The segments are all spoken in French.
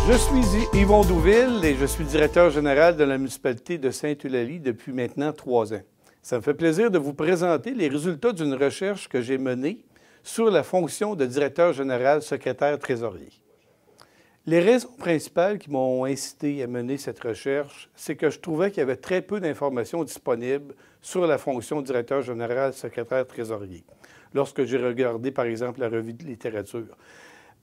Je suis Yvon Douville et je suis directeur général de la municipalité de Sainte-Eulalie depuis maintenant 3 ans. Ça me fait plaisir de vous présenter les résultats d'une recherche que j'ai menée sur la fonction de directeur général, secrétaire, trésorier. Les raisons principales qui m'ont incité à mener cette recherche, c'est que je trouvais qu'il y avait très peu d'informations disponibles sur la fonction de directeur général, secrétaire, trésorier, lorsque j'ai regardé, par exemple, la revue de littérature.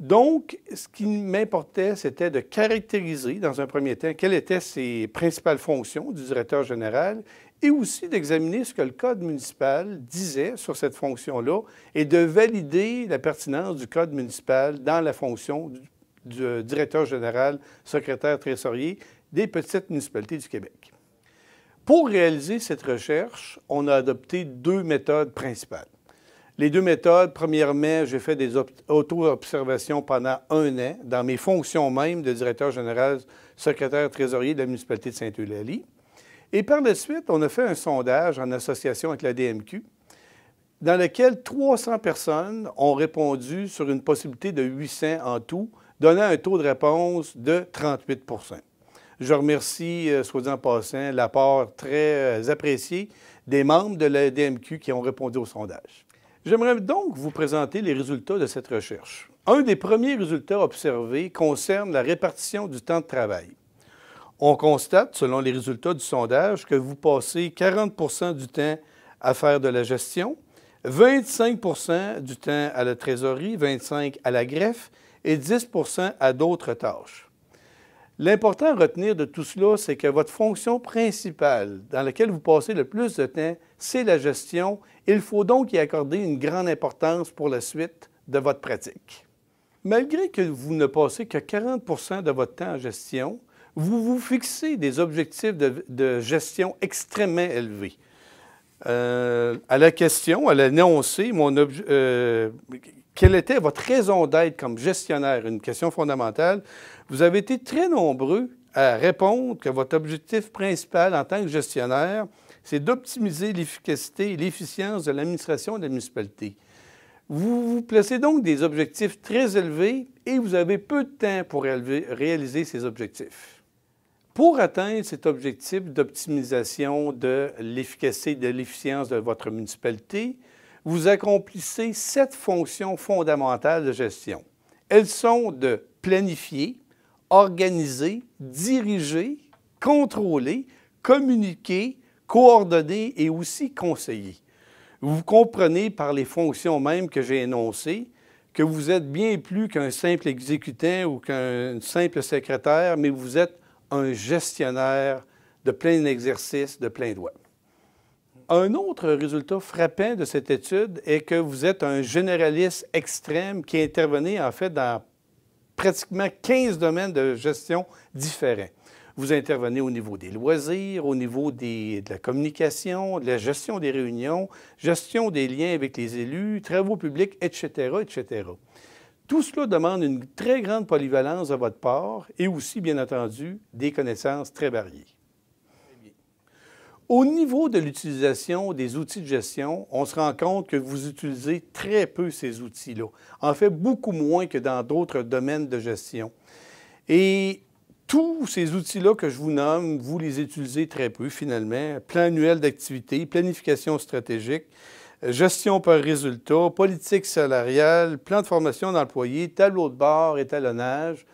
Donc, ce qui m'importait, c'était de caractériser, dans un premier temps, quelles étaient ses principales fonctions du directeur général et aussi d'examiner ce que le Code municipal disait sur cette fonction-là et de valider la pertinence du Code municipal dans la fonction du directeur général, secrétaire, trésorier des petites municipalités du Québec. Pour réaliser cette recherche, on a adopté 2 méthodes principales. Les 2 méthodes, premièrement, j'ai fait des auto-observations pendant 1 an dans mes fonctions même de directeur général, secrétaire, trésorier de la municipalité de Sainte-Eulalie. Et par la suite, on a fait un sondage en association avec la DMQ dans lequel 300 personnes ont répondu sur une possibilité de 800 en tout, donnant un taux de réponse de 38 %. Je remercie, soit dit en passant, l'apport très apprécié des membres de la DMQ qui ont répondu au sondage. J'aimerais donc vous présenter les résultats de cette recherche. Un des premiers résultats observés concerne la répartition du temps de travail. On constate, selon les résultats du sondage, que vous passez 40 % du temps à faire de la gestion, 25 % du temps à la trésorerie, 25 % à la greffe et 10 % à d'autres tâches. L'important à retenir de tout cela, c'est que votre fonction principale, dans laquelle vous passez le plus de temps, c'est la gestion. Il faut donc y accorder une grande importance pour la suite de votre pratique. Malgré que vous ne passez que 40 % de votre temps en gestion, vous vous fixez des objectifs de gestion extrêmement élevés. À la question, à l'énoncé, quelle était votre raison d'être comme gestionnaire, une question fondamentale, vous avez été très nombreux à répondre que votre objectif principal en tant que gestionnaire, c'est d'optimiser l'efficacité et l'efficience de l'administration de la municipalité. Vous vous placez donc des objectifs très élevés et vous avez peu de temps pour réaliser ces objectifs. Pour atteindre cet objectif d'optimisation de l'efficacité et de l'efficience de votre municipalité, vous accomplissez 7 fonctions fondamentales de gestion. Elles sont de planifier, organiser, diriger, contrôler, communiquer, coordonner et aussi conseiller. Vous comprenez par les fonctions mêmes que j'ai énoncées que vous êtes bien plus qu'un simple exécutant ou qu'un simple secrétaire, mais vous êtes un gestionnaire de plein exercice, de plein droit. Un autre résultat frappant de cette étude est que vous êtes un généraliste extrême qui intervenait en fait dans pratiquement 15 domaines de gestion différents. Vous intervenez au niveau des loisirs, au niveau de la communication, de la gestion des réunions, gestion des liens avec les élus, travaux publics, etc., etc. Tout cela demande une très grande polyvalence de votre part et aussi, bien entendu, des connaissances très variées. Au niveau de l'utilisation des outils de gestion, on se rend compte que vous utilisez très peu ces outils-là. En fait, beaucoup moins que dans d'autres domaines de gestion. Et tous ces outils-là que je vous nomme, vous les utilisez très peu finalement. Plan annuel d'activité, planification stratégique, gestion par résultat, politique salariale, plan de formation d'employés, tableau de bord, étalonnage.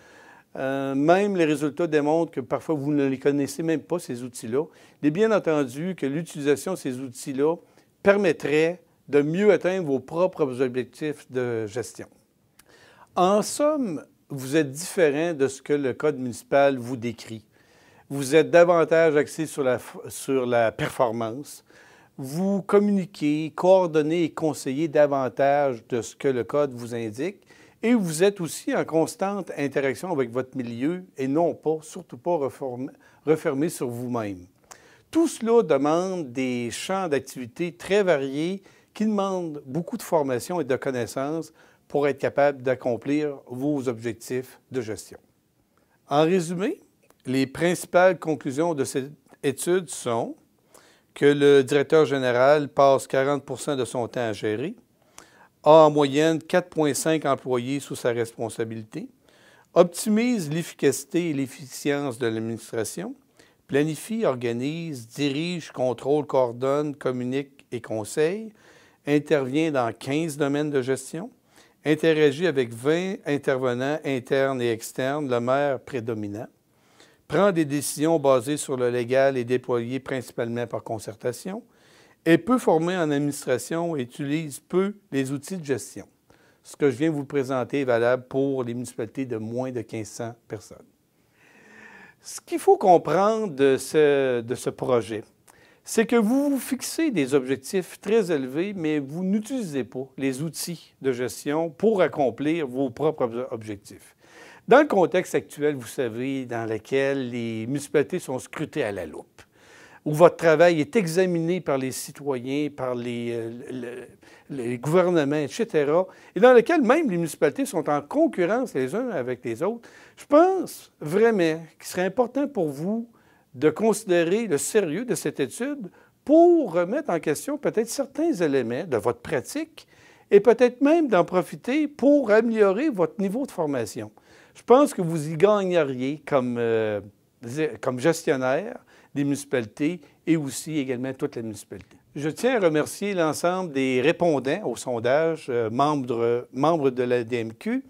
Même les résultats démontrent que parfois vous ne les connaissez même pas, ces outils-là. Il est bien entendu que l'utilisation de ces outils-là permettrait de mieux atteindre vos propres objectifs de gestion. En somme, vous êtes différent de ce que le Code municipal vous décrit. Vous êtes davantage axé sur la performance. Vous communiquez, coordonnez et conseillez davantage de ce que le Code vous indique. Et vous êtes aussi en constante interaction avec votre milieu et non pas, surtout pas refermé sur vous-même. Tout cela demande des champs d'activité très variés qui demandent beaucoup de formation et de connaissances pour être capable d'accomplir vos objectifs de gestion. En résumé, les principales conclusions de cette étude sont que le directeur général passe 40 % de son temps à gérer, a en moyenne 4,5 employés sous sa responsabilité, optimise l'efficacité et l'efficience de l'administration, planifie, organise, dirige, contrôle, coordonne, communique et conseille, intervient dans 15 domaines de gestion, interagit avec 20 intervenants internes et externes, le maire prédominant, prend des décisions basées sur le légal et déployées principalement par concertation, est peu formé en administration et utilise peu les outils de gestion. Ce que je viens vous présenter est valable pour les municipalités de moins de 1500 personnes. Ce qu'il faut comprendre de ce projet, c'est que vous vous fixez des objectifs très élevés, mais vous n'utilisez pas les outils de gestion pour accomplir vos propres objectifs. Dans le contexte actuel, vous savez, dans lequel les municipalités sont scrutées à la loupe, où votre travail est examiné par les citoyens, par les gouvernements, etc., et dans lequel même les municipalités sont en concurrence les uns avec les autres, je pense vraiment qu'il serait important pour vous de considérer le sérieux de cette étude pour remettre en question peut-être certains éléments de votre pratique et peut-être même d'en profiter pour améliorer votre niveau de formation. Je pense que vous y gagneriez comme gestionnaire des municipalités et aussi également toute la municipalité. Je tiens à remercier l'ensemble des répondants au sondage, membres de la DMQ.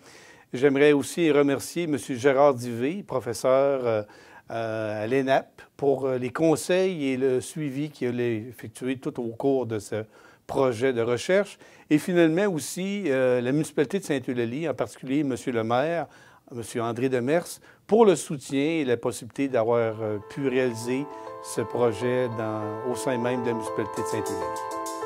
J'aimerais aussi remercier M. Gérard Divé, professeur à l'ENAP, pour les conseils et le suivi qu'il a effectué tout au cours de ce projet de recherche. Et finalement aussi la municipalité de Sainte-Eulalie, en particulier M. le maire, M. André Demers, pour le soutien et la possibilité d'avoir pu réaliser ce projet au sein même de la municipalité de Sainte-Eulalie.